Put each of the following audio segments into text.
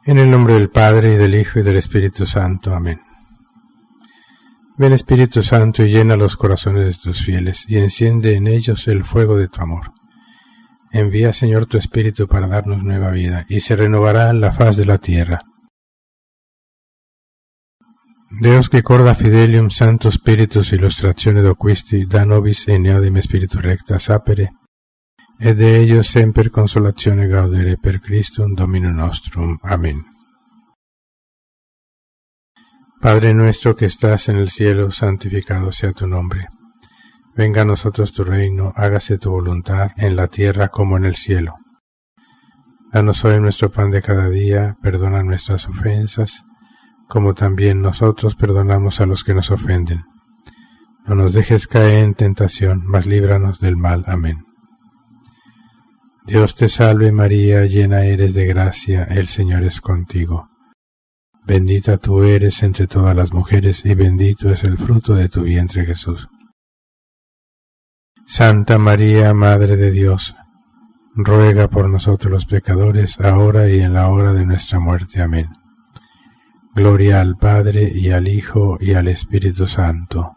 En el nombre del Padre, y del Hijo, y del Espíritu Santo. Amén. Ven, Espíritu Santo, y llena los corazones de tus fieles, y enciende en ellos el fuego de tu amor. Envía, Señor, tu Espíritu para darnos nueva vida, y se renovará la faz de la tierra. Deus que corda fidelium Santo Spiritus illustratione doquisti, da nobis in eodem Spiritu recta sapere, et de ellos semper consolazione gaudere per Christum Domino nostrum. Amén. Padre nuestro que estás en el cielo, santificado sea tu nombre. Venga a nosotros tu reino, hágase tu voluntad en la tierra como en el cielo. Danos hoy nuestro pan de cada día, perdona nuestras ofensas, como también nosotros perdonamos a los que nos ofenden. No nos dejes caer en tentación, mas líbranos del mal. Amén. Dios te salve María, llena eres de gracia, el Señor es contigo. Bendita tú eres entre todas las mujeres, y bendito es el fruto de tu vientre Jesús. Santa María, Madre de Dios, ruega por nosotros los pecadores, ahora y en la hora de nuestra muerte. Amén. Gloria al Padre, y al Hijo, y al Espíritu Santo,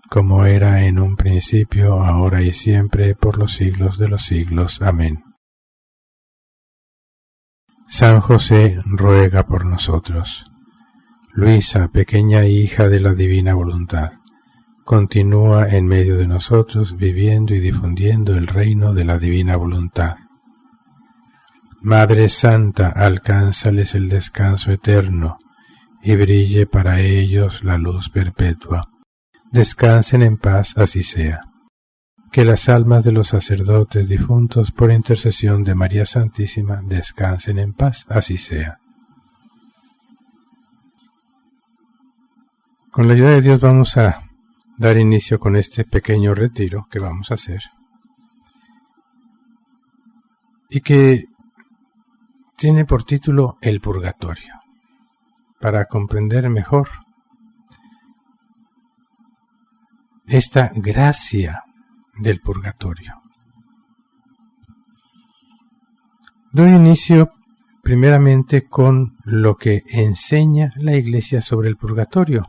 como era en un principio, ahora y siempre, por los siglos de los siglos. Amén. San José, ruega por nosotros. Luisa, pequeña hija de la divina voluntad, continúa en medio de nosotros, viviendo y difundiendo el reino de la divina voluntad. Madre Santa, alcánzales el descanso eterno, y brille para ellos la luz perpetua. Descansen en paz, así sea. Que las almas de los sacerdotes difuntos, por intercesión de María Santísima, descansen en paz, así sea. Con la ayuda de Dios vamos a dar inicio con este pequeño retiro que vamos a hacer, y que tiene por título El Purgatorio, para comprender mejor esta gracia del purgatorio. Doy inicio primeramente con lo que enseña la Iglesia sobre el purgatorio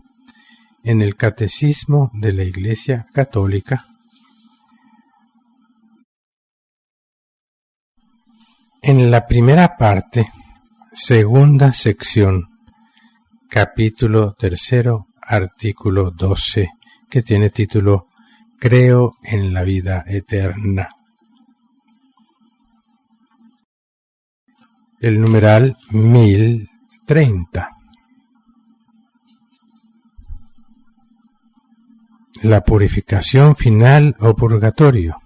en el Catecismo de la Iglesia Católica. En la primera parte, segunda sección, capítulo 3, artículo 12, que tiene título Creo en la vida eterna. El numeral 1030. La purificación final o purgatorio.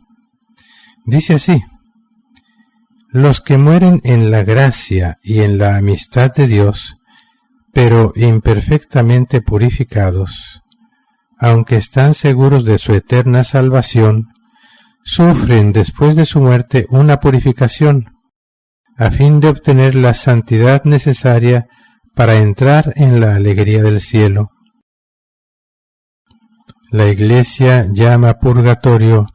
Dice así: los que mueren en la gracia y en la amistad de Dios, pero imperfectamente purificados, aunque están seguros de su eterna salvación, sufren después de su muerte una purificación, a fin de obtener la santidad necesaria para entrar en la alegría del cielo. La Iglesia llama purgatorio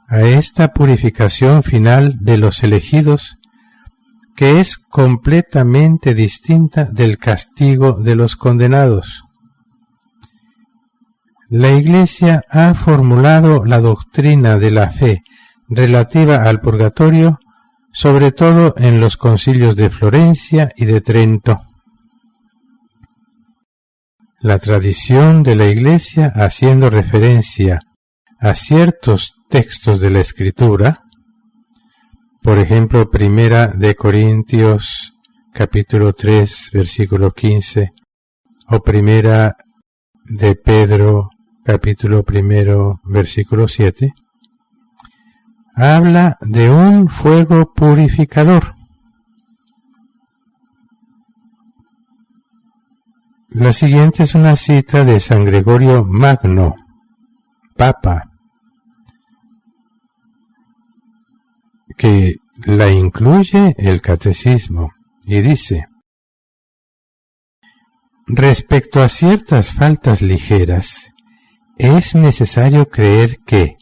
a esta purificación final de los elegidos, que es completamente distinta del castigo de los condenados. La Iglesia ha formulado la doctrina de la fe relativa al purgatorio, sobre todo en los concilios de Florencia y de Trento. La tradición de la Iglesia, haciendo referencia a ciertos textos de la Escritura, por ejemplo, Primera de Corintios, capítulo 3, versículo 15, o Primera de Pedro, capítulo 1, versículo 7, habla de un fuego purificador. La siguiente es una cita de San Gregorio Magno, Papa, que la incluye el Catecismo, y dice: respecto a ciertas faltas ligeras, es necesario creer que,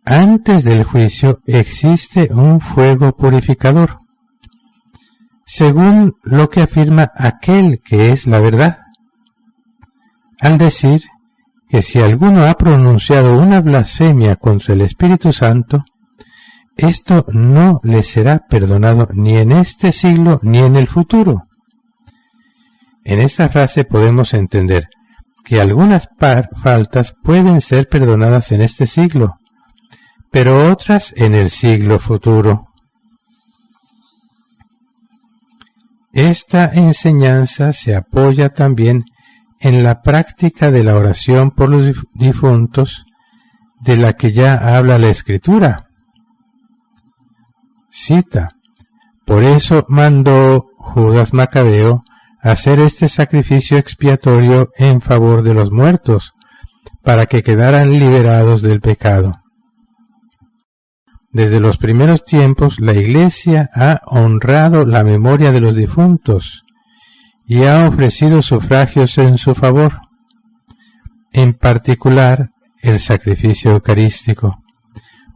antes del juicio, existe un fuego purificador, según lo que afirma aquel que es la verdad, al decir que si alguno ha pronunciado una blasfemia contra el Espíritu Santo, esto no le será perdonado ni en este siglo ni en el futuro. En esta frase podemos entender que algunas faltas pueden ser perdonadas en este siglo, pero otras en el siglo futuro. Esta enseñanza se apoya también en la práctica de la oración por los difuntos, de la que ya habla la Escritura. Cita: por eso mandó Judas Macabeo hacer este sacrificio expiatorio en favor de los muertos, para que quedaran liberados del pecado. Desde los primeros tiempos, la Iglesia ha honrado la memoria de los difuntos y ha ofrecido sufragios en su favor, en particular el sacrificio eucarístico,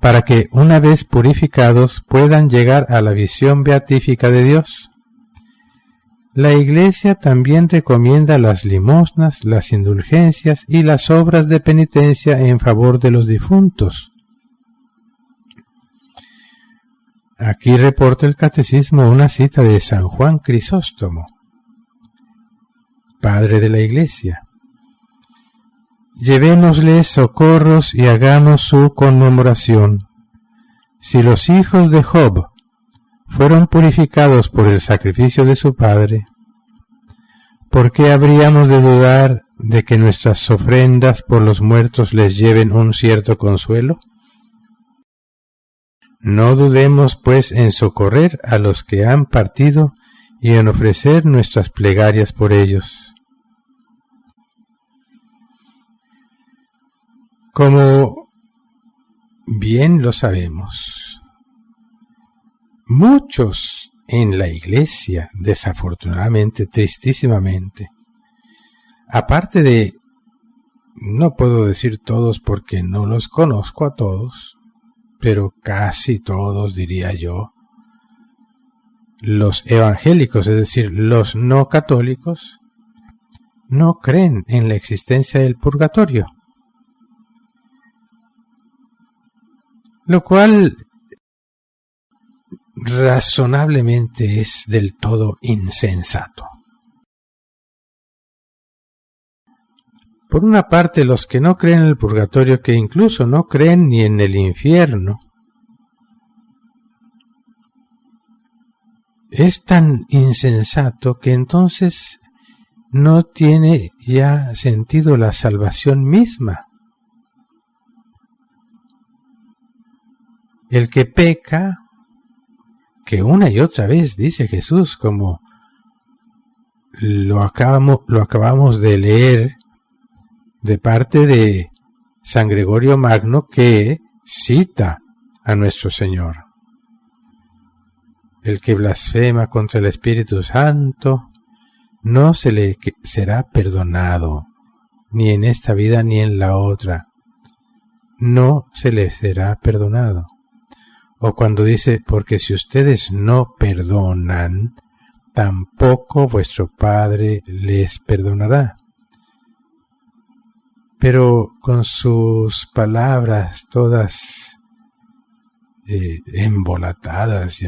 para que, una vez purificados, puedan llegar a la visión beatífica de Dios. La Iglesia también recomienda las limosnas, las indulgencias y las obras de penitencia en favor de los difuntos. Aquí reporta el Catecismo una cita de San Juan Crisóstomo, padre de la Iglesia. Llevémosle socorros y hagamos su conmemoración. Si los hijos de Job fueron purificados por el sacrificio de su padre, ¿por qué habríamos de dudar de que nuestras ofrendas por los muertos les lleven un cierto consuelo? No dudemos, pues, en socorrer a los que han partido y en ofrecer nuestras plegarias por ellos. Como bien lo sabemos, muchos en la Iglesia, desafortunadamente, tristísimamente, aparte de, no puedo decir todos porque no los conozco a todos, pero casi todos, diría yo, los evangélicos, es decir, los no católicos, no creen en la existencia del purgatorio. Lo cual razonablemente es del todo insensato. Por una parte, los que no creen en el purgatorio, que incluso no creen ni en el infierno, es tan insensato que entonces no tiene ya sentido la salvación misma. El que peca, que una y otra vez dice Jesús, como lo acabamos de leer de parte de San Gregorio Magno, que cita a nuestro Señor. El que blasfema contra el Espíritu Santo no se le será perdonado, ni en esta vida ni en la otra. No se le será perdonado. O cuando dice, porque si ustedes no perdonan, tampoco vuestro Padre les perdonará. Pero con sus palabras todas embolatadas,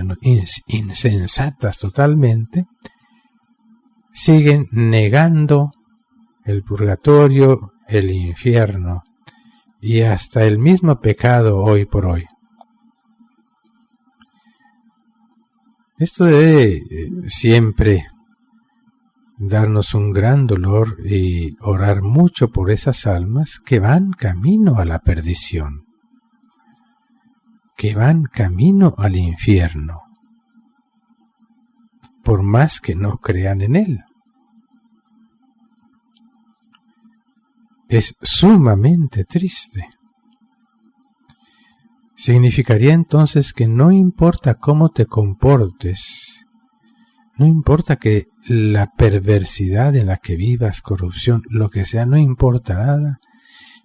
insensatas totalmente, siguen negando el purgatorio, el infierno y hasta el mismo pecado hoy por hoy. Esto debe siempre darnos un gran dolor y orar mucho por esas almas que van camino a la perdición, que van camino al infierno, por más que no crean en él. Es sumamente triste. Significaría entonces que no importa cómo te comportes, no importa que la perversidad en la que vivas, corrupción, lo que sea, no importa nada.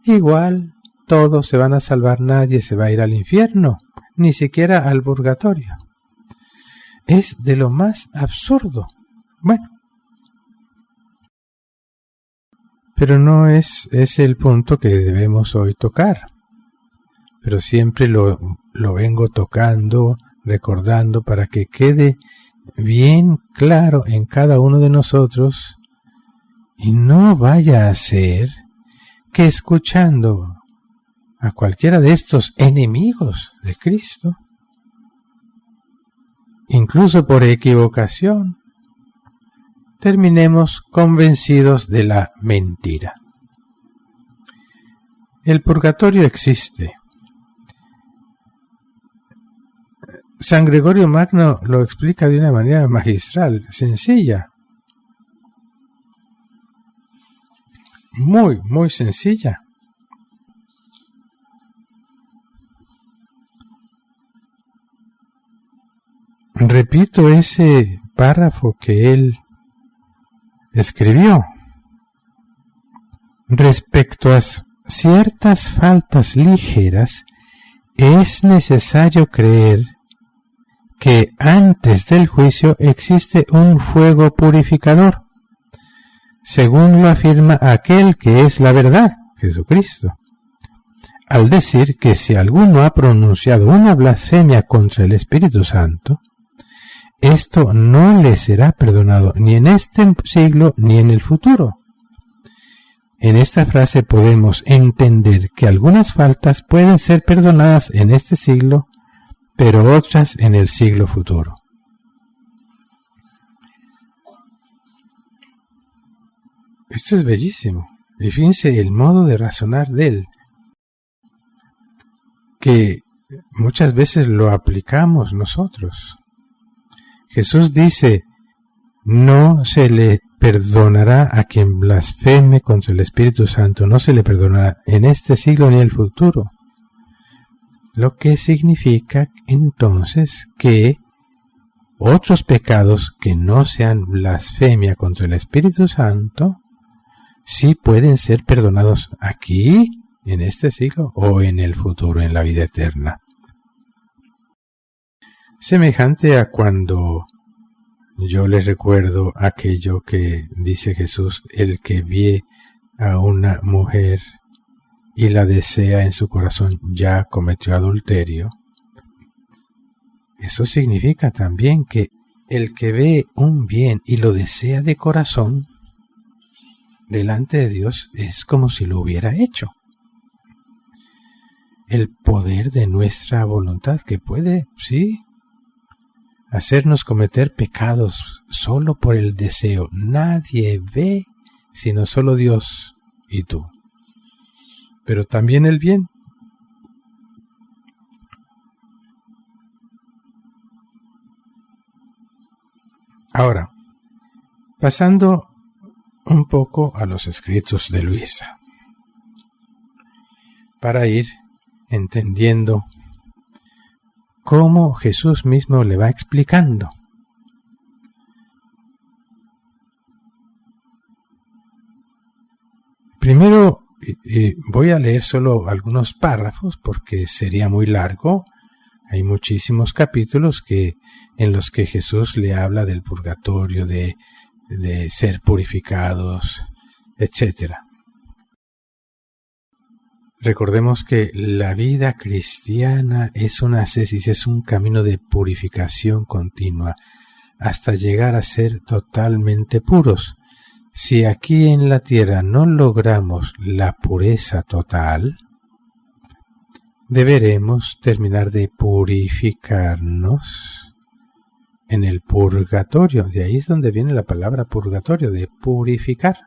Igual todos se van a salvar, nadie se va a ir al infierno, ni siquiera al purgatorio. es de lo más absurdo. Bueno, pero no es el punto que debemos hoy tocar. Pero siempre lo vengo tocando, recordando, para que quede bien claro en cada uno de nosotros y no vaya a ser que escuchando a cualquiera de estos enemigos de Cristo, incluso por equivocación, terminemos convencidos de la mentira. El purgatorio existe. San Gregorio Magno lo explica de una manera magistral, sencilla, muy, muy sencilla. Repito ese párrafo que él escribió. Respecto a ciertas faltas ligeras, es necesario creer que antes del juicio existe un fuego purificador, según lo afirma aquel que es la verdad, Jesucristo, al decir que si alguno ha pronunciado una blasfemia contra el Espíritu Santo, esto no le será perdonado ni en este siglo ni en el futuro. En esta frase podemos entender que algunas faltas pueden ser perdonadas en este siglo, pero otras en el siglo futuro. Esto es bellísimo. Y fíjense el modo de razonar de él, que muchas veces lo aplicamos nosotros. Jesús dice, no se le perdonará a quien blasfeme contra el Espíritu Santo, no se le perdonará en este siglo ni en el futuro. Lo que significa entonces que otros pecados que no sean blasfemia contra el Espíritu Santo sí pueden ser perdonados aquí, en este siglo, o en el futuro, en la vida eterna. Semejante a cuando yo les recuerdo aquello que dice Jesús, el que ve a una mujer y la desea en su corazón ya cometió adulterio. Eso significa también que el que ve un bien y lo desea de corazón, delante de Dios es como si lo hubiera hecho. El poder de nuestra voluntad que puede, sí, hacernos cometer pecados solo por el deseo. Nadie ve sino solo Dios y tú. Pero también el bien. Ahora, pasando un poco a los escritos de Luisa, para ir entendiendo cómo Jesús mismo le va explicando. Primero voy a leer solo algunos párrafos porque sería muy largo. Hay muchísimos capítulos en los que Jesús le habla del purgatorio, de ser purificados, etc. Recordemos que la vida cristiana es una ascesis, es un camino de purificación continua, hasta llegar a ser totalmente puros. Si aquí en la tierra no logramos la pureza total, deberemos terminar de purificarnos en el purgatorio. De ahí es donde viene la palabra purgatorio, de purificar.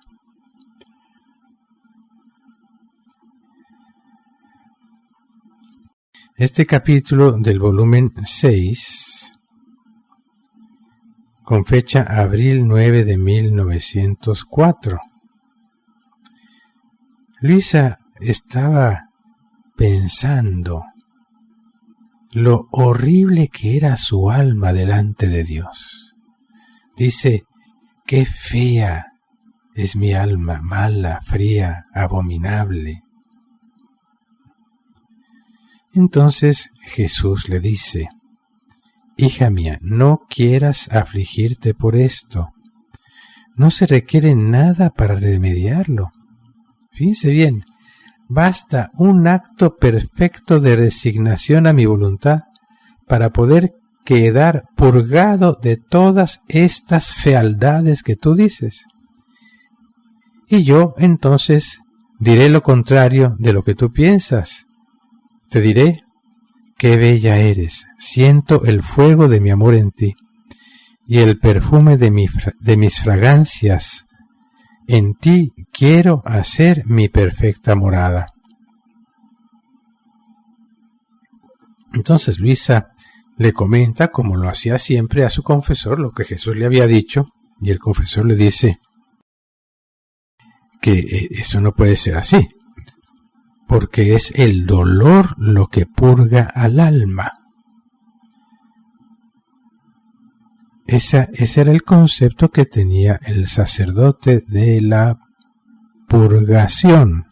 Este capítulo del volumen 6, con fecha abril 9 de 1904. Luisa estaba pensando lo horrible que era su alma delante de Dios. Dice, qué fea es mi alma, mala, fría, abominable. Entonces Jesús le dice, hija mía, no quieras afligirte por esto. No se requiere nada para remediarlo. Fíjense bien, basta un acto perfecto de resignación a mi voluntad para poder quedar purgado de todas estas fealdades que tú dices. Y yo entonces diré lo contrario de lo que tú piensas. Te diré, qué bella eres, siento el fuego de mi amor en ti, y el perfume de mis fragancias. En ti quiero hacer mi perfecta morada. Entonces Luisa le comenta, como lo hacía siempre, a su confesor lo que Jesús le había dicho, y el confesor le dice que eso no puede ser así, porque es el dolor lo que purga al alma. Ese era el concepto que tenía el sacerdote de la purgación,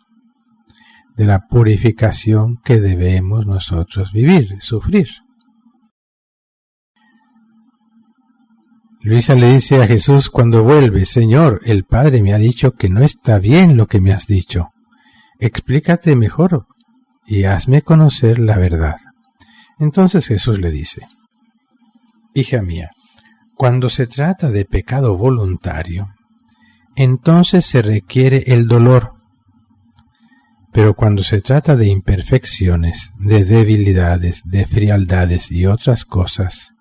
de la purificación que debemos nosotros vivir, sufrir. Luisa le dice a Jesús cuando vuelve, Señor, el Padre me ha dicho que no está bien lo que me has dicho. Explícate mejor y hazme conocer la verdad. Entonces Jesús le dice, hija mía, cuando se trata de pecado voluntario, entonces se requiere el dolor. Pero cuando se trata de imperfecciones, de debilidades, de frialdades y otras cosas,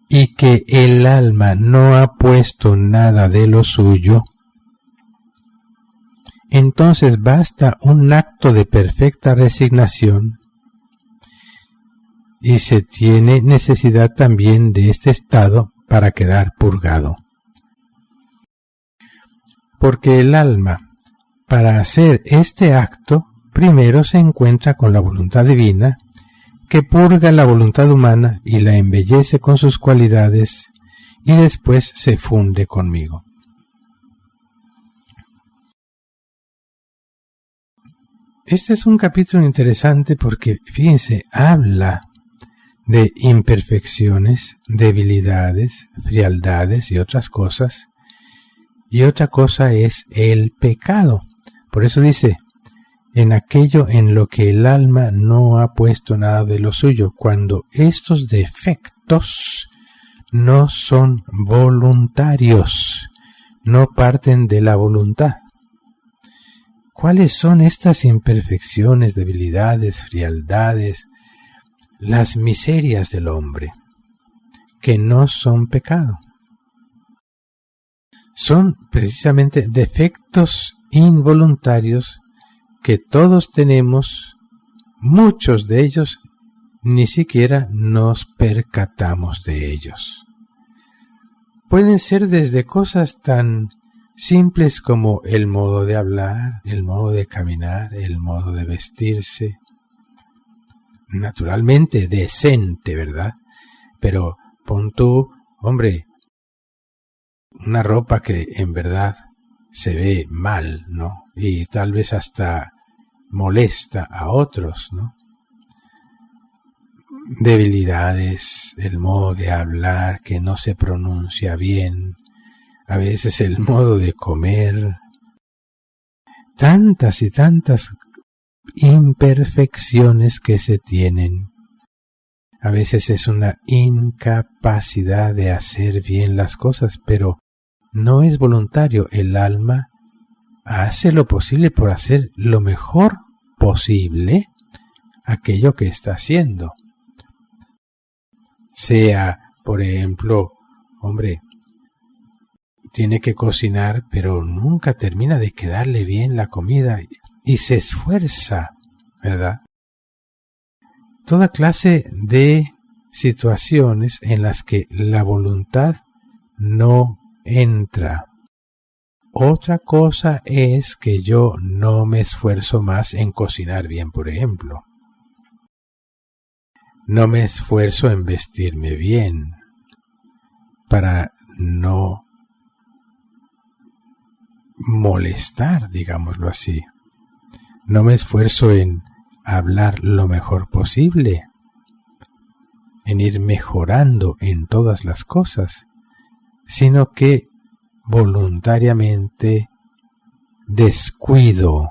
y que el alma no ha puesto nada de lo suyo, entonces basta un acto de perfecta resignación y se tiene necesidad también de este estado para quedar purgado. Porque el alma, para hacer este acto, primero se encuentra con la voluntad divina, que purga la voluntad humana y la embellece con sus cualidades, y después se funde conmigo. Este es un capítulo interesante porque, fíjense, habla de imperfecciones, debilidades, frialdades y otras cosas, y otra cosa es el pecado. Por eso dice, en aquello en lo que el alma no ha puesto nada de lo suyo, cuando estos defectos no son voluntarios, no parten de la voluntad. ¿Cuáles son estas imperfecciones, debilidades, frialdades, las miserias del hombre, que no son pecado? Son precisamente defectos involuntarios que todos tenemos, muchos de ellos ni siquiera nos percatamos de ellos. Pueden ser desde cosas tan simples como el modo de hablar, el modo de caminar, el modo de vestirse, naturalmente decente, ¿verdad? Pero pon tú, hombre, una ropa que en verdad se ve mal, ¿no? Y tal vez hasta molesta a otros, ¿no? Debilidades, el modo de hablar que no se pronuncia bien, a veces el modo de comer, tantas y tantas imperfecciones que se tienen. A veces es una incapacidad de hacer bien las cosas, pero no es voluntario. El alma hace lo posible por hacer lo mejor posible aquello que está haciendo. Sea, por ejemplo, hombre, tiene que cocinar, pero nunca termina de quedarle bien la comida y se esfuerza, ¿verdad? Toda clase de situaciones en las que la voluntad no entra. Otra cosa es que yo no me esfuerzo más en cocinar bien, por ejemplo. No me esfuerzo en vestirme bien para no molestar, digámoslo así. No me esfuerzo en hablar lo mejor posible. en ir mejorando en todas las cosas, sino que voluntariamente descuido.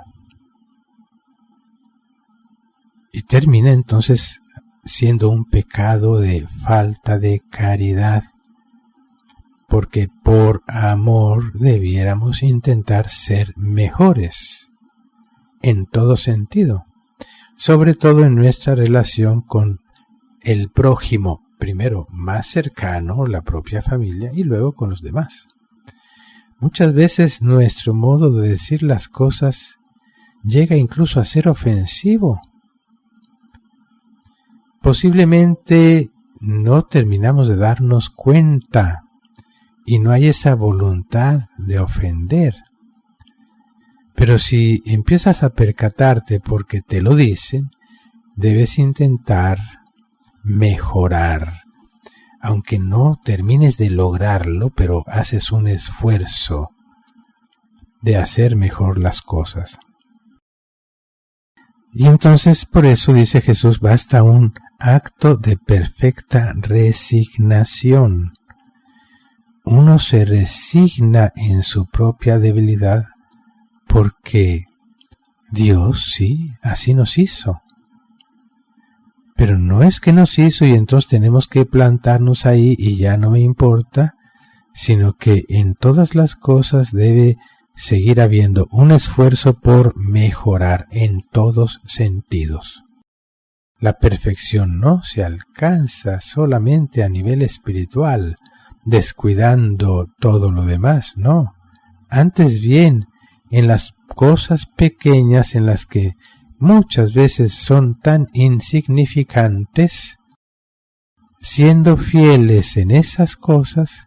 Y termina entonces siendo un pecado de falta de caridad, porque por amor debiéramos intentar ser mejores en todo sentido, sobre todo en nuestra relación con el prójimo, primero más cercano, la propia familia, y luego con los demás. Muchas veces nuestro modo de decir las cosas llega incluso a ser ofensivo. Posiblemente no terminamos de darnos cuenta y no hay esa voluntad de ofender. Pero si empiezas a percatarte porque te lo dicen, debes intentar mejorar. Aunque no termines de lograrlo, pero haces un esfuerzo de hacer mejor las cosas. Y entonces por eso dice Jesús, basta un acto de perfecta resignación. Uno se resigna en su propia debilidad porque Dios sí, así nos hizo. Pero no es que nos hizo y entonces tenemos que plantarnos ahí y ya no me importa, sino que en todas las cosas debe seguir habiendo un esfuerzo por mejorar en todos sentidos. La perfección no se alcanza solamente a nivel espiritual, descuidando todo lo demás, no. Antes bien, en las cosas pequeñas en las que muchas veces son tan insignificantes, siendo fieles en esas cosas,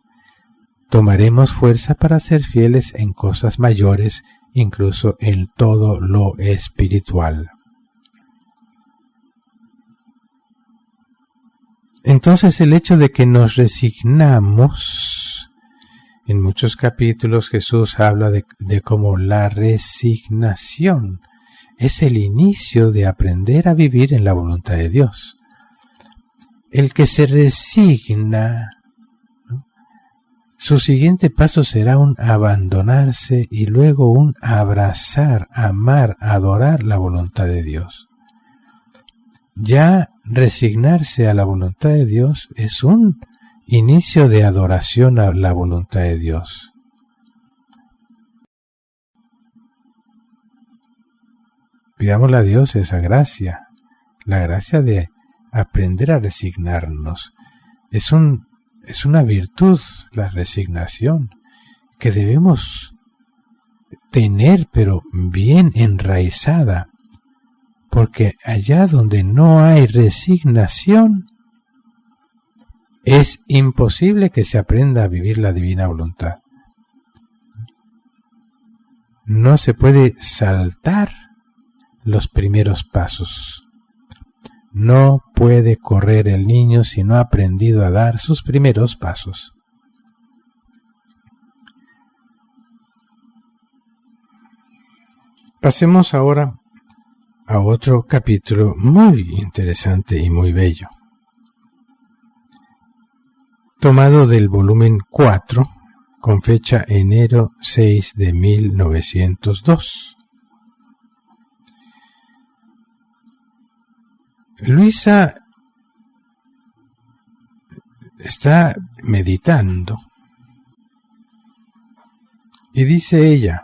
tomaremos fuerza para ser fieles en cosas mayores, incluso en todo lo espiritual. Entonces el hecho de que nos resignamos, en muchos capítulos Jesús habla de cómo la resignación es el inicio de aprender a vivir en la voluntad de Dios. El que se resigna, ¿no?, su siguiente paso será un abandonarse y luego un abrazar, amar, adorar la voluntad de Dios. Ya resignarse a la voluntad de Dios es un inicio de adoración a la voluntad de Dios. Pidámosle a Dios esa gracia, la gracia de aprender a resignarnos. Es una virtud, la resignación, que debemos tener, pero bien enraizada, porque allá donde no hay resignación, es imposible que se aprenda a vivir la divina voluntad. No se puede saltar los primeros pasos. No puede correr el niño si no ha aprendido a dar sus primeros pasos. Pasemos ahora a otro capítulo muy interesante y muy bello, tomado del volumen 4, con fecha enero 6 de 1902. Luisa está meditando y dice ella: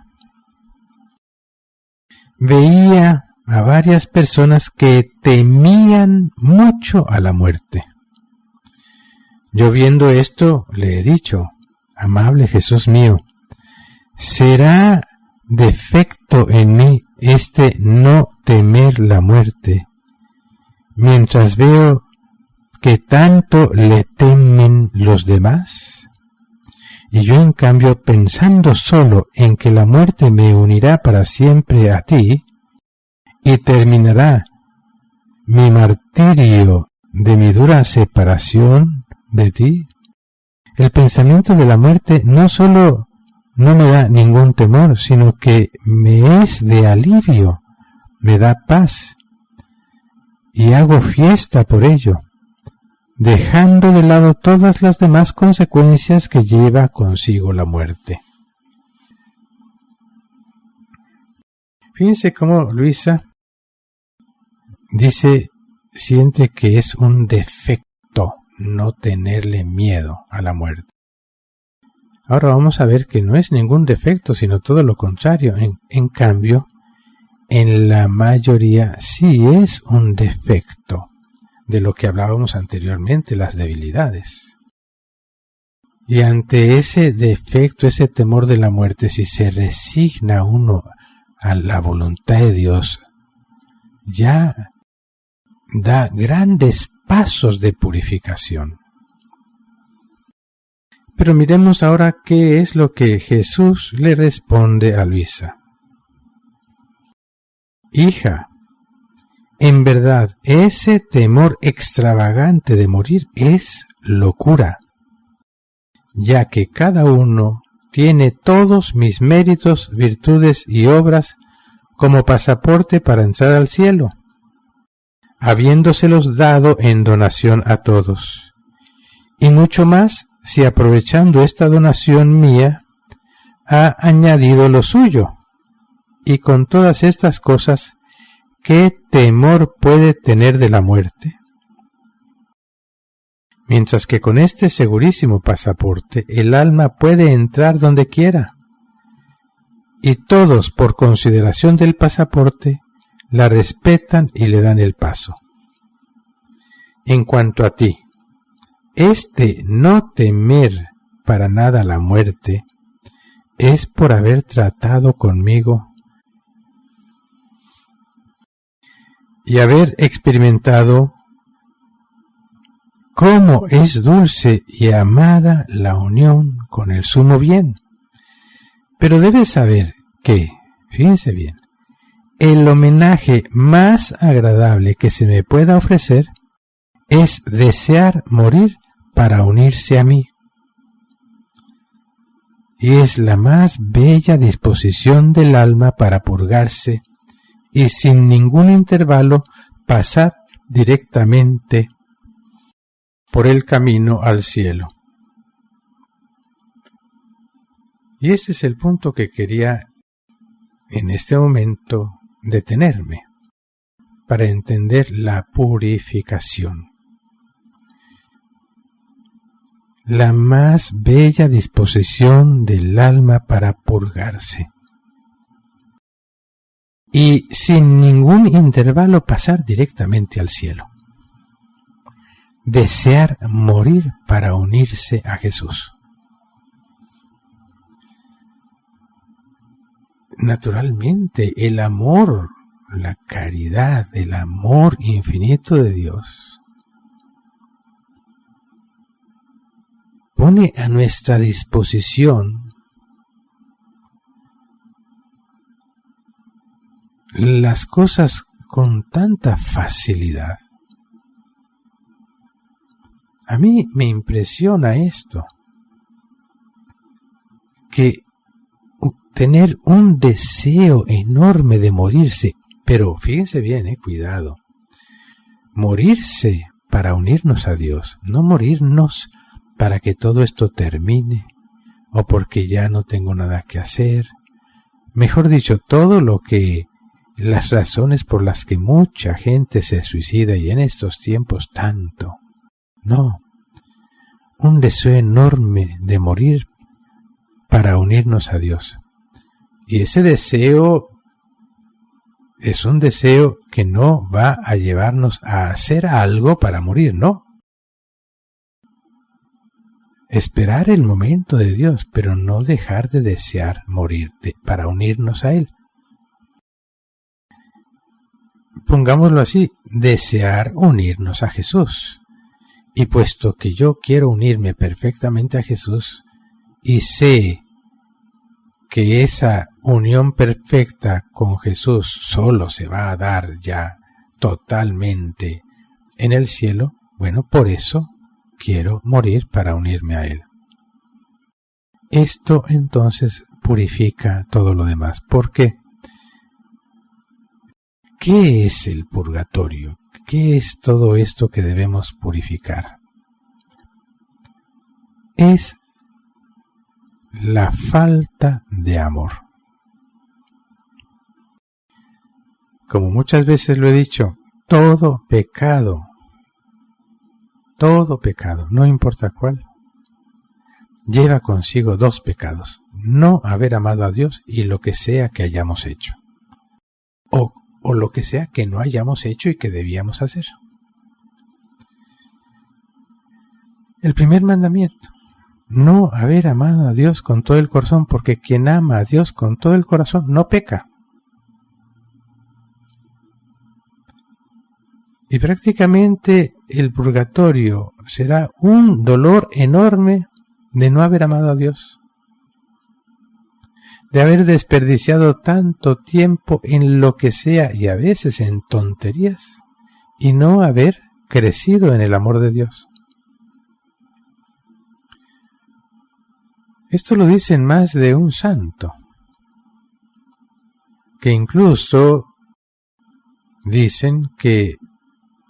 veía a varias personas que temían mucho a la muerte. Yo viendo esto le he dicho: amable Jesús mío, ¿será defecto en mí este no temer la muerte, mientras veo que tanto le temen los demás? Y yo en cambio, pensando solo en que la muerte me unirá para siempre a ti, y terminará mi martirio de mi dura separación de ti, el pensamiento de la muerte no solo no me da ningún temor, sino que me es de alivio, me da paz, y hago fiesta por ello. dejando de lado todas las demás consecuencias que lleva consigo la muerte. Fíjense cómo Luisa siente que es un defecto no tenerle miedo a la muerte. Ahora vamos a ver que no es ningún defecto, sino todo lo contrario. En cambio, en la mayoría sí es un defecto de lo que hablábamos anteriormente, las debilidades. Y ante ese defecto, ese temor de la muerte, si se resigna uno a la voluntad de Dios, ya da grandes pasos de purificación. Pero miremos ahora qué es lo que Jesús le responde a Luisa. Hija, en verdad, ese temor extravagante de morir es locura, ya que cada uno tiene todos mis méritos, virtudes y obras como pasaporte para entrar al cielo, habiéndoselos dado en donación a todos. Y mucho más si aprovechando esta donación mía, ha añadido lo suyo. Y con todas estas cosas, ¿qué temor puede tener de la muerte? Mientras que con este segurísimo pasaporte el alma puede entrar donde quiera, y todos por consideración del pasaporte la respetan y le dan el paso. En cuanto a ti, este no temer para nada la muerte es por haber tratado conmigo y haber experimentado cómo es dulce y amada la unión con el sumo bien. Pero debes saber que, fíjense bien, el homenaje más agradable que se me pueda ofrecer es desear morir para unirse a mí. Y es la más bella disposición del alma para purgarse y sin ningún intervalo pasar directamente por el camino al cielo. Y este es el punto que quería en este momento detenerme, para entender la purificación. La más bella disposición del alma para purgarse. Y sin ningún intervalo pasar directamente al cielo. Desear morir para unirse a Jesús. Naturalmente, el amor, la caridad, el amor infinito de Dios pone a nuestra disposición las cosas con tanta facilidad. A mí me impresiona esto, que tener un deseo enorme de morirse, pero fíjense bien, cuidado, morirse para unirnos a Dios, no morirnos para que todo esto termine, o porque ya no tengo nada que hacer. Mejor dicho, todo lo que las razones por las que mucha gente se suicida, y en estos tiempos tanto. No, un deseo enorme de morir para unirnos a Dios. Y ese deseo es un deseo que no va a llevarnos a hacer algo para morir, ¿no? Esperar el momento de Dios, pero no dejar de desear morir para unirnos a Él. Pongámoslo así, desear unirnos a Jesús. Y puesto que yo quiero unirme perfectamente a Jesús y sé que esa unión perfecta con Jesús solo se va a dar ya totalmente en el cielo, bueno, por eso quiero morir para unirme a Él. Esto entonces purifica todo lo demás. ¿Por qué? ¿Qué es el purgatorio? ¿Qué es todo esto que debemos purificar? es la falta de amor. Como muchas veces lo he dicho, todo pecado, no importa cuál, lleva consigo dos pecados: no haber amado a Dios y lo que sea que hayamos hecho, o lo que sea que no hayamos hecho y que debíamos hacer. El primer mandamiento: no haber amado a Dios con todo el corazón, porque quien ama a Dios con todo el corazón no peca. Y prácticamente el purgatorio será un dolor enorme de no haber amado a Dios, de haber desperdiciado tanto tiempo en lo que sea y a veces en tonterías, y no haber crecido en el amor de Dios. Esto lo dicen más de un santo, que incluso dicen que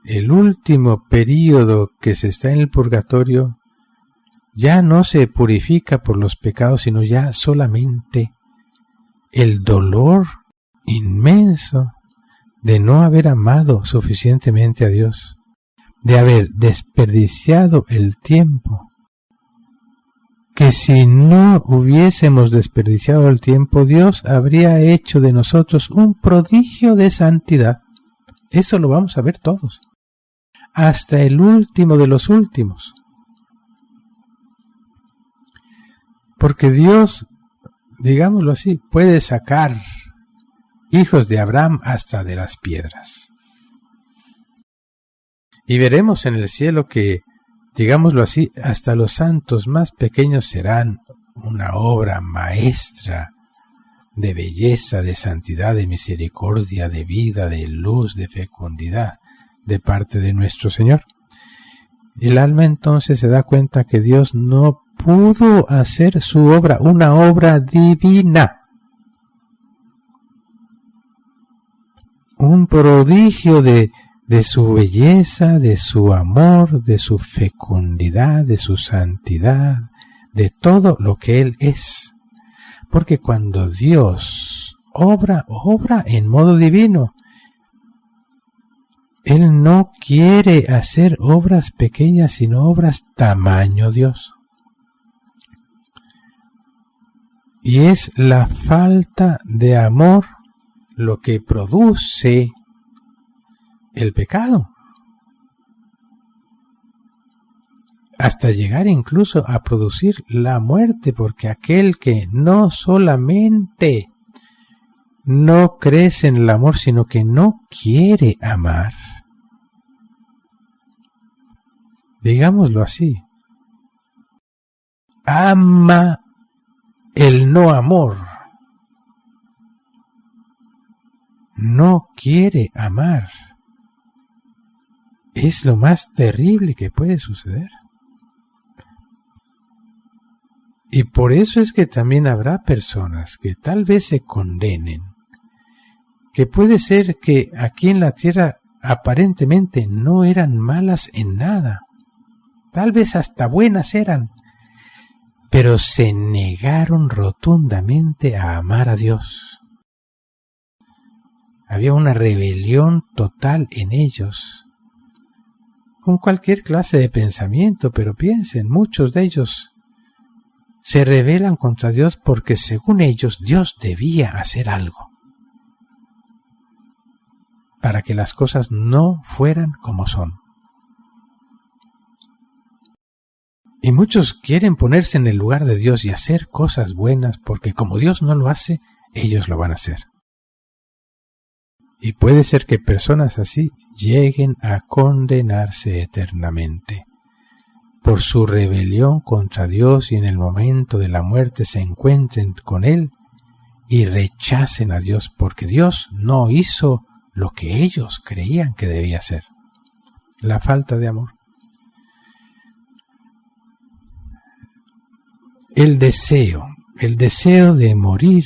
el último período que se está en el purgatorio ya no se purifica por los pecados, sino ya solamente el dolor inmenso de no haber amado suficientemente a Dios, de haber desperdiciado el tiempo, que si no hubiésemos desperdiciado el tiempo, Dios habría hecho de nosotros un prodigio de santidad. Eso lo vamos a ver todos, hasta el último de los últimos. Porque Dios, digámoslo así, puede sacar hijos de Abraham hasta de las piedras. Y veremos en el cielo que, digámoslo así, hasta los santos más pequeños serán una obra maestra de belleza, de santidad, de misericordia, de vida, de luz, de fecundidad, de parte de nuestro Señor. El alma entonces se da cuenta que Dios no pudo hacer su obra, una obra divina, un prodigio de su belleza, de su amor, de su fecundidad, de su santidad, de todo lo que Él es. Porque cuando Dios obra en modo divino, Él no quiere hacer obras pequeñas, sino obras tamaño Dios. Y es la falta de amor lo que produce el pecado, hasta llegar incluso a producir la muerte, porque aquel que no solamente no crece en el amor, sino que no quiere amar, digámoslo así, ama el no amor, no quiere amar. Es lo más terrible que puede suceder. Y por eso es que también habrá personas que tal vez se condenen, que puede ser que aquí en la tierra aparentemente no eran malas en nada, tal vez hasta buenas eran, pero se negaron rotundamente a amar a Dios. Había una rebelión total en ellos, con cualquier clase de pensamiento, pero piensen, muchos de ellos se rebelan contra Dios porque según ellos Dios debía hacer algo para que las cosas no fueran como son. Y muchos quieren ponerse en el lugar de Dios y hacer cosas buenas porque como Dios no lo hace, ellos lo van a hacer. Y puede ser que personas así lleguen a condenarse eternamente por su rebelión contra Dios y en el momento de la muerte se encuentren con Él y rechacen a Dios porque Dios no hizo lo que ellos creían que debía hacer. La falta de amor. El deseo de morir.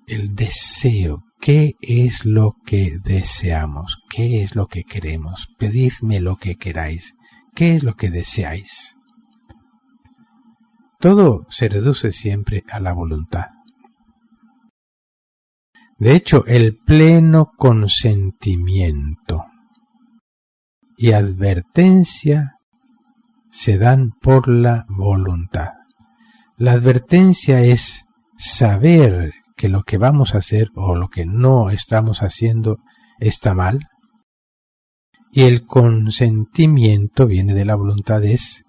El deseo, ¿qué es lo que deseamos? ¿Qué es lo que queremos? Pedidme lo que queráis ¿qué es lo que deseáis? Todo se reduce siempre a la voluntad. De hecho, el pleno consentimiento y advertencia se dan por la voluntad. La advertencia es saber que lo que vamos a hacer o lo que no estamos haciendo está mal. Y el consentimiento viene de la voluntad, es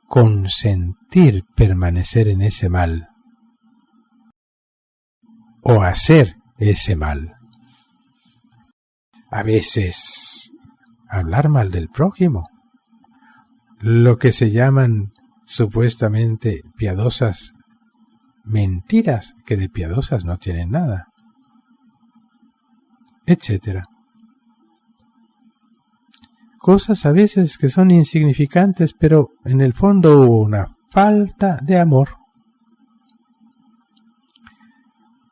consentir permanecer en ese mal o hacer ese mal. A veces hablar mal del prójimo, lo que se llaman supuestamente piadosas mentiras, que de piadosas no tienen nada, etcétera. Cosas a veces que son insignificantes, pero en el fondo hubo una falta de amor,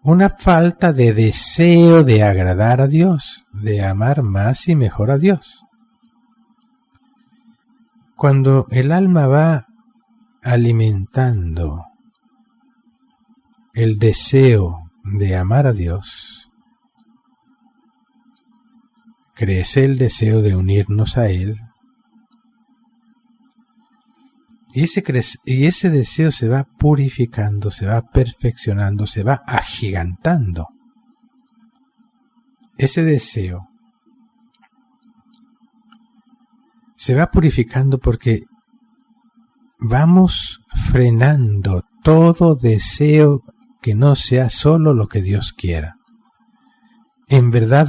una falta de deseo de agradar a Dios, de amar más y mejor a Dios. Cuando el alma va alimentando el deseo de amar a Dios, crece el deseo de unirnos a Él, y ese deseo se va purificando, se va perfeccionando, se va agigantando. Ese deseo se va purificando porque vamos frenando todo deseo que no sea solo lo que Dios quiera. En verdad,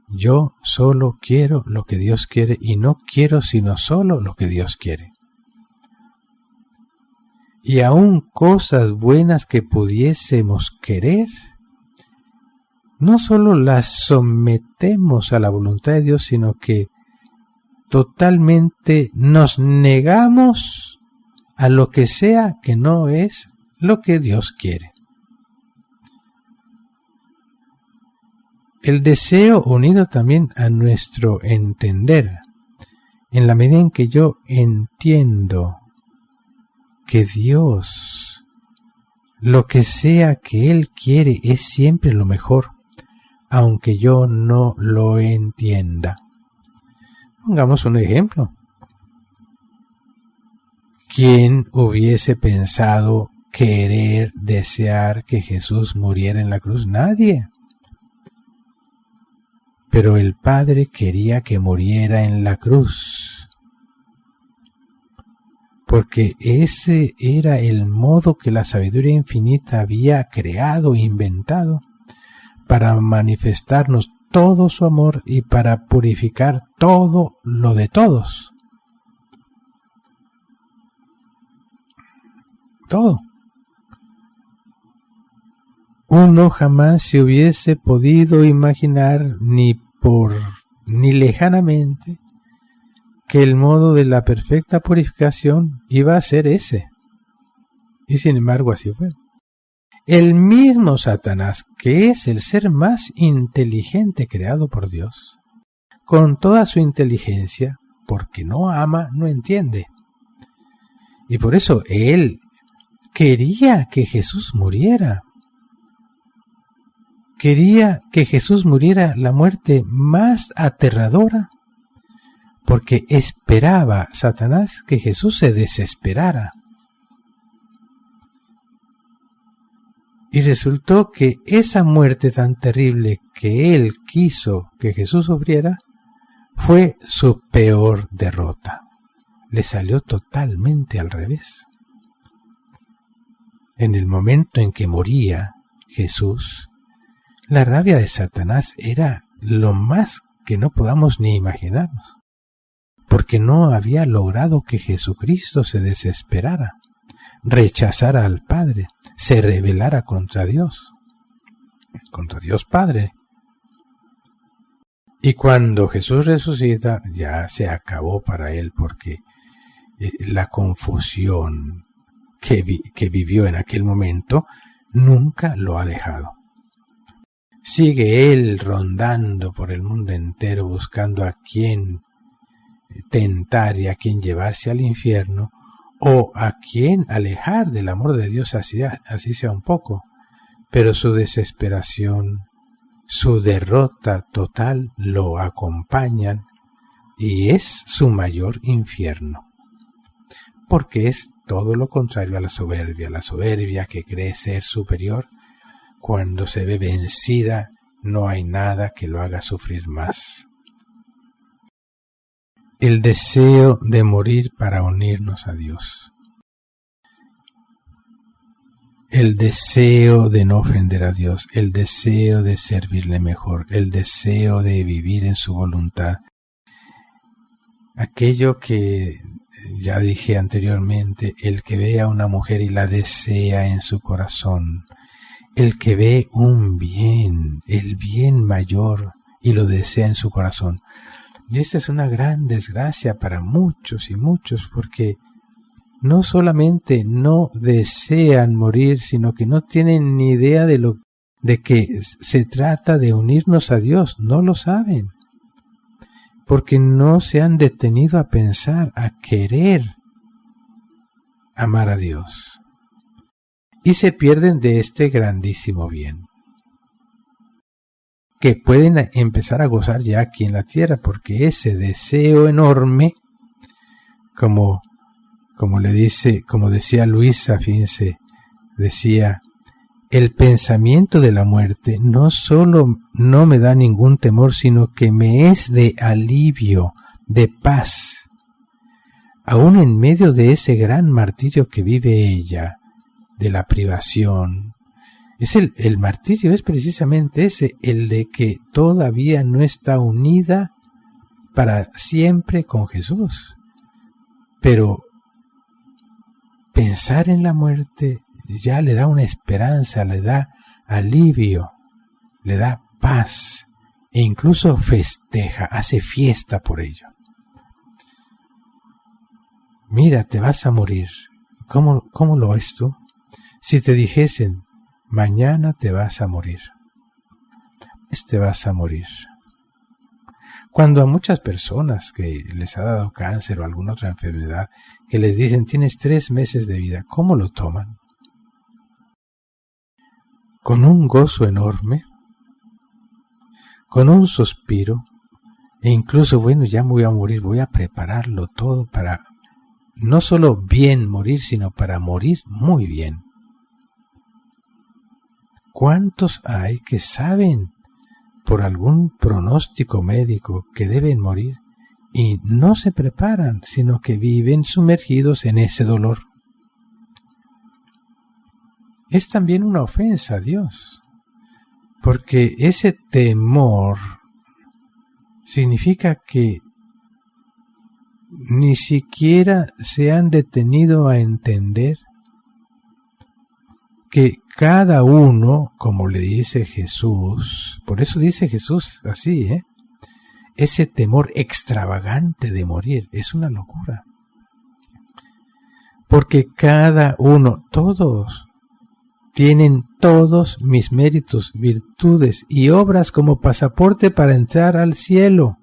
yo solo quiero lo que Dios quiere y no quiero sino solo lo que Dios quiere. Y aún cosas buenas que pudiésemos querer, no solo las sometemos a la voluntad de Dios, sino que totalmente nos negamos a lo que sea que no es lo que Dios quiere. El deseo unido también a nuestro entender, en la medida en que yo entiendo que Dios, lo que sea que Él quiere, es siempre lo mejor, aunque yo no lo entienda. Pongamos un ejemplo. ¿Quién hubiese pensado querer, desear que Jesús muriera en la cruz? Nadie. Pero el Padre quería que muriera en la cruz, porque ese era el modo que la sabiduría infinita había creado, inventado, para manifestarnos todo su amor y para purificar todo lo de todos. Todo. Uno jamás se hubiese podido imaginar ni lejanamente que el modo de la perfecta purificación iba a ser ese. Y sin embargo así fue. El mismo Satanás, que es el ser más inteligente creado por Dios, con toda su inteligencia, porque no ama, no entiende. Y por eso él quería que Jesús muriera. Quería que Jesús muriera la muerte más aterradora, porque esperaba Satanás que Jesús se desesperara. Y resultó que esa muerte tan terrible que él quiso que Jesús sufriera fue su peor derrota. Le salió totalmente al revés. En el momento en que moría Jesús, la rabia de Satanás era lo más que no podamos ni imaginarnos, porque no había logrado que Jesucristo se desesperara, rechazara al Padre, se rebelara contra Dios Padre. Y cuando Jesús resucita, ya se acabó para él, porque la confusión que vivió en aquel momento nunca lo ha dejado. Sigue él rondando por el mundo entero buscando a quien tentar y a quien llevarse al infierno, o a quien alejar del amor de Dios, así sea un poco, pero su desesperación, su derrota total lo acompañan y es su mayor infierno, porque es todo lo contrario a la soberbia que cree ser superior. Cuando se ve vencida, no hay nada que lo haga sufrir más. El deseo de morir para unirnos a Dios. El deseo de no ofender a Dios, el deseo de servirle mejor, el deseo de vivir en su voluntad. Aquello que ya dije anteriormente, el que ve a una mujer y la desea en su corazón, el que ve un bien, el bien mayor, y lo desea en su corazón. Y esta es una gran desgracia para muchos y muchos, porque no solamente no desean morir, sino que no tienen ni idea de que se trata de unirnos a Dios, no lo saben, porque no se han detenido a pensar, a querer amar a Dios. Y se pierden de este grandísimo bien, que pueden empezar a gozar ya aquí en la tierra, porque ese deseo enorme, como decía Luisa, fíjense, decía, el pensamiento de la muerte no solo no me da ningún temor, sino que me es de alivio, de paz. Aún en medio de ese gran martirio que vive ella, de la privación, el martirio es precisamente ese, el de que todavía no está unida para siempre con Jesús. Pero pensar en la muerte ya le da una esperanza, le da alivio, le da paz, e incluso festeja, hace fiesta por ello. Mira, te vas a morir. ¿Cómo lo ves tú? Si te dijesen, mañana te vas a morir, te vas a morir. Cuando a muchas personas que les ha dado cáncer o alguna otra enfermedad, que les dicen, tienes 3 meses de vida, ¿cómo lo toman? Con un gozo enorme, con un suspiro, e incluso, bueno, ya me voy a morir, voy a prepararlo todo para no solo bien morir, sino para morir muy bien. ¿Cuántos hay que saben por algún pronóstico médico que deben morir y no se preparan, sino que viven sumergidos en ese dolor? Es también una ofensa a Dios, porque ese temor significa que ni siquiera se han detenido a entender que cada uno, como le dice Jesús, por eso dice Jesús así, ese temor extravagante de morir es una locura. Porque cada uno, todos, tienen todos mis méritos, virtudes y obras como pasaporte para entrar al cielo.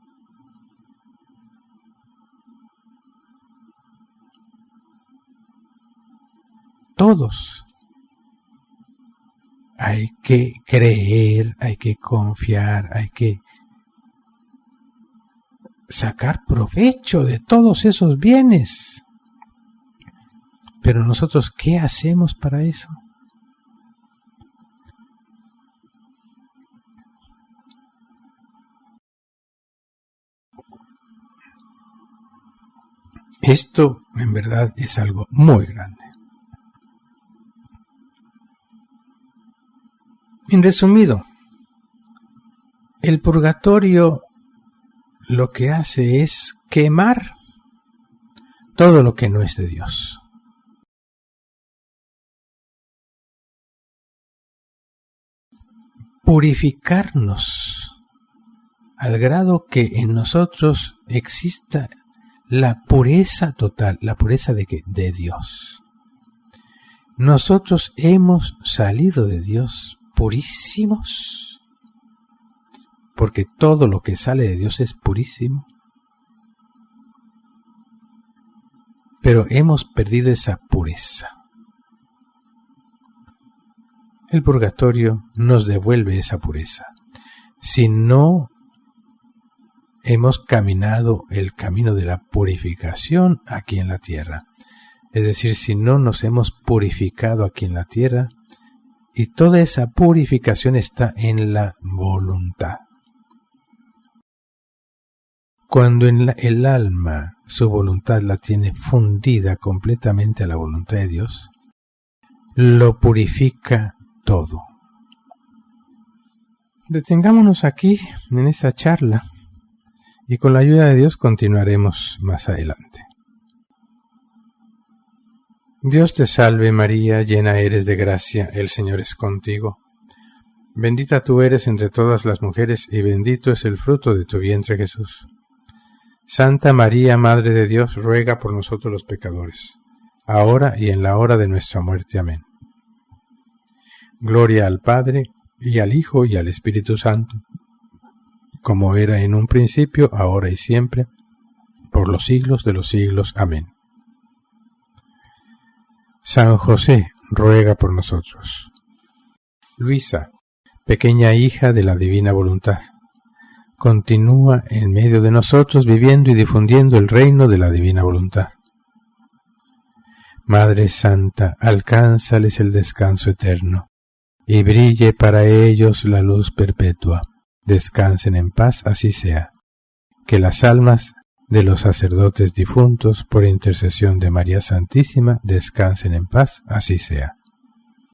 Todos. Hay que creer, hay que confiar, hay que sacar provecho de todos esos bienes. Pero nosotros, ¿qué hacemos para eso? Esto, en verdad, es algo muy grande. En resumido, el purgatorio lo que hace es quemar todo lo que no es de Dios. Purificarnos al grado que en nosotros exista la pureza total. ¿La pureza de qué? De Dios. Nosotros hemos salido de Dios purísimos, porque todo lo que sale de Dios es purísimo. pero hemos perdido esa pureza. El purgatorio nos devuelve esa pureza. Si no hemos caminado el camino de la purificación aquí en la tierra, es decir, si no nos hemos purificado aquí en la tierra, y toda esa purificación está en la voluntad. Cuando el alma su voluntad la tiene fundida completamente a la voluntad de Dios, lo purifica todo. Detengámonos aquí en esta charla y con la ayuda de Dios continuaremos más adelante. Dios te salve María, llena eres de gracia, el Señor es contigo. Bendita tú eres entre todas las mujeres y bendito es el fruto de tu vientre Jesús. Santa María, Madre de Dios, ruega por nosotros los pecadores, ahora y en la hora de nuestra muerte. Amén. Gloria al Padre, y al Hijo, y al Espíritu Santo, como era en un principio, ahora y siempre, por los siglos de los siglos. Amén. San José, ruega por nosotros. Luisa, pequeña hija de la divina voluntad, continúa en medio de nosotros viviendo y difundiendo el reino de la divina voluntad. Madre Santa, alcánzales el descanso eterno, y brille para ellos la luz perpetua. Descansen en paz, así sea. Que las almas de los sacerdotes difuntos, por intercesión de María Santísima, descansen en paz, así sea.